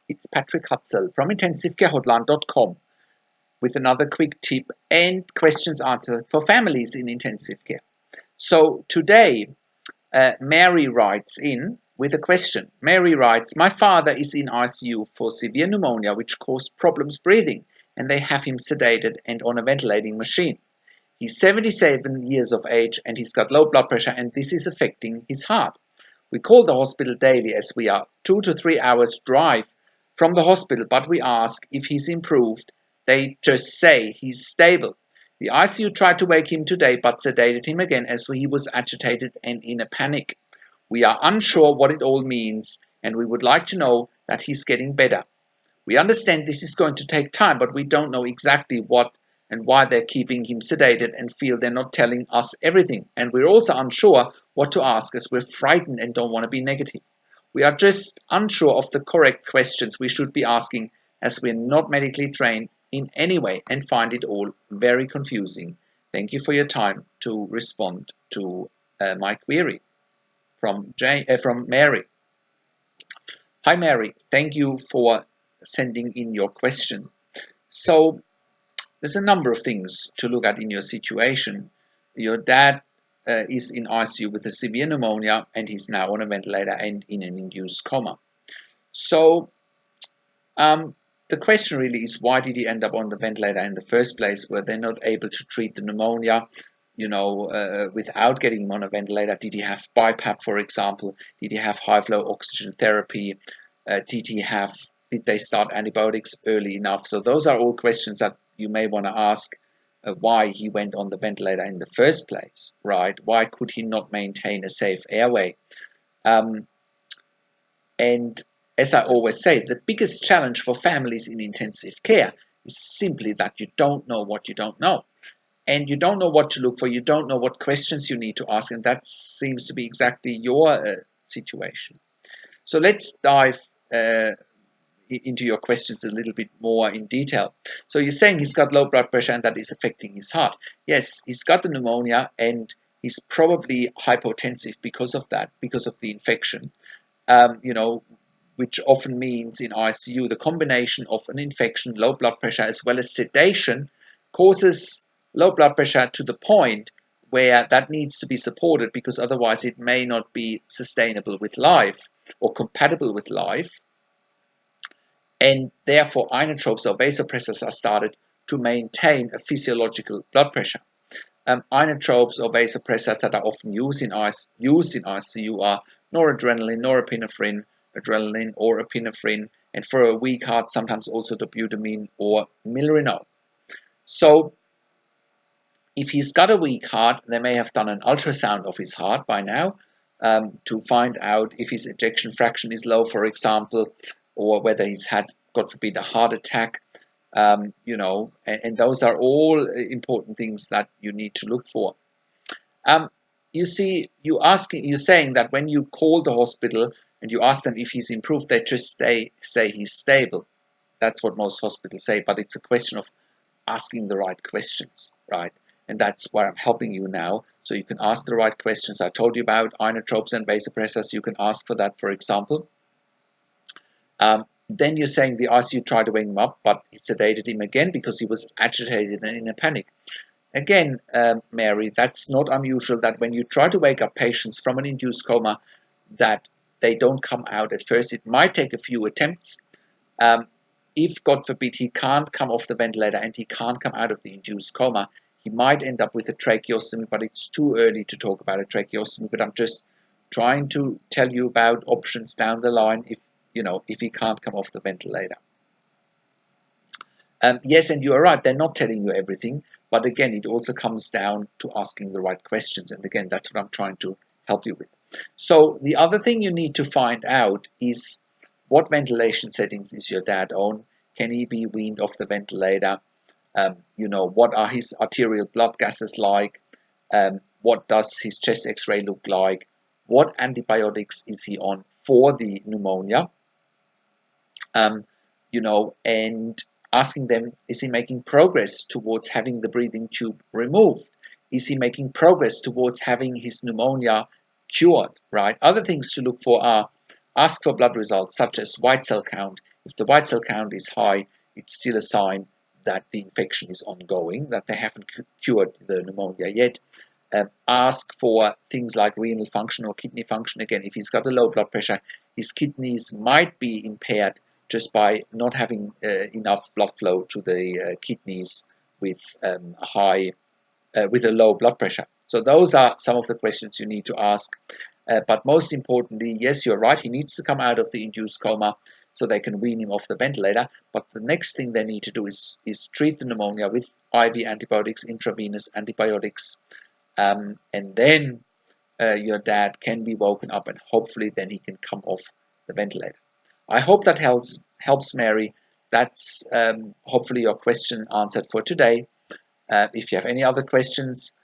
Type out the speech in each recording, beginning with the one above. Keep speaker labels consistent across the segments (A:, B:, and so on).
A: It's Patrick Hutzel from intensivecarehotline.com with another quick tip and questions answered for families in intensive care. So today, Mary writes in with a question. Mary writes, my father is in ICU for severe pneumonia which caused problems breathing, and they have him sedated and on a ventilating machine. He's 77 years of age and he's got low blood pressure, and this is affecting his heart. We call the hospital daily as we are 2 to 3 hours drive from the hospital, but we ask if he's improved. They just say he's stable. The ICU tried to wake him today but sedated him again as he was agitated and in a panic. We are unsure what it all means, and we would like to know that he's getting better. We understand this is going to take time, but we don't know exactly what and why they're keeping him sedated and feel they're not telling us everything. And we're also unsure what to ask as we're frightened and don't want to be negative. We are just unsure of the correct questions we should be asking as we're not medically trained in any way and find it all very confusing. Thank you for your time to respond to my query from Mary. Hi Mary, thank you for sending in your question. So there's a number of things to look at in your situation. Your dad is in ICU with a severe pneumonia and he's now on a ventilator and in an induced coma. So the question really is, why did he end up on the ventilator in the first place? Were they not able to treat the pneumonia, without getting him on a ventilator? Did he have BiPAP, for example? Did he have high flow oxygen therapy? Did they start antibiotics early enough? So those are all questions that you may want to ask why he went on the ventilator in the first place, right? Why could he not maintain a safe airway? And as I always say, the biggest challenge for families in intensive care is simply that you don't know what you don't know. And you don't know what to look for, you don't know what questions you need to ask, and that seems to be exactly your situation. So let's dive into your questions a little bit more in detail. So you're saying he's got low blood pressure and that is affecting his heart. Yes, he's got the pneumonia and he's probably hypotensive because of that, because of the infection, which often means in ICU the combination of an infection, low blood pressure, as well as sedation causes low blood pressure to the point where that needs to be supported, because otherwise it may not be sustainable with life or compatible with life. And therefore inotropes or vasopressors are started to maintain a physiological blood pressure. Inotropes or vasopressors that are often used in ICU are noradrenaline, norepinephrine, adrenaline or epinephrine, and for a weak heart sometimes also dobutamine or milrinone. So if he's got a weak heart, they may have done an ultrasound of his heart by now to find out if his ejection fraction is low, for example, or whether he's had, God forbid, a heart attack, and those are all important things that you need to look for. You see, you're saying that when you call the hospital and you ask them if he's improved, they just say he's stable. That's what most hospitals say, but it's a question of asking the right questions, right? And that's where I'm helping you now. So you can ask the right questions. I told you about inotropes and vasopressors. You can ask for that, for example. Then you're saying the ICU tried to wake him up, but he sedated him again because he was agitated and in a panic. Again, Mary, that's not unusual that when you try to wake up patients from an induced coma, that they don't come out at first. It might take a few attempts. If, God forbid, he can't come off the ventilator and he can't come out of the induced coma, he might end up with a tracheostomy, but it's too early to talk about a tracheostomy. But I'm just trying to tell you about options down the line if he can't come off the ventilator. Yes, and you are right, they're not telling you everything, but again, it also comes down to asking the right questions, and again, that's what I'm trying to help you with. So the other thing you need to find out is what ventilation settings is your dad on? Can he be weaned off the ventilator? What are his arterial blood gases like? What does his chest x-ray look like? What antibiotics is he on for the pneumonia? And asking them, is he making progress towards having the breathing tube removed? Is he making progress towards having his pneumonia cured, right? Other things to look for are, ask for blood results such as white cell count. If the white cell count is high, it's still a sign that the infection is ongoing, that they haven't cured the pneumonia yet. Ask for things like renal function or kidney function. Again, if he's got a low blood pressure, his kidneys might be impaired just by not having enough blood flow to the kidneys with with a low blood pressure. So those are some of the questions you need to ask. But most importantly, yes, you're right, he needs to come out of the induced coma so they can wean him off the ventilator. But the next thing they need to do is treat the pneumonia with IV antibiotics, intravenous antibiotics, and then your dad can be woken up, and hopefully then he can come off the ventilator. I hope that helps Mary. That's hopefully your question answered for today. If you have any other questions,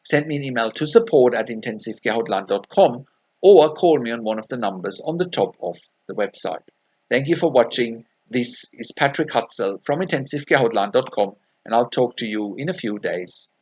A: send me an email to support@intensivcarehotline.com or call me on one of the numbers on the top of the website. Thank you for watching. This is Patrick Hutzel from intensivcarehotline.com, and I'll talk to you in a few days.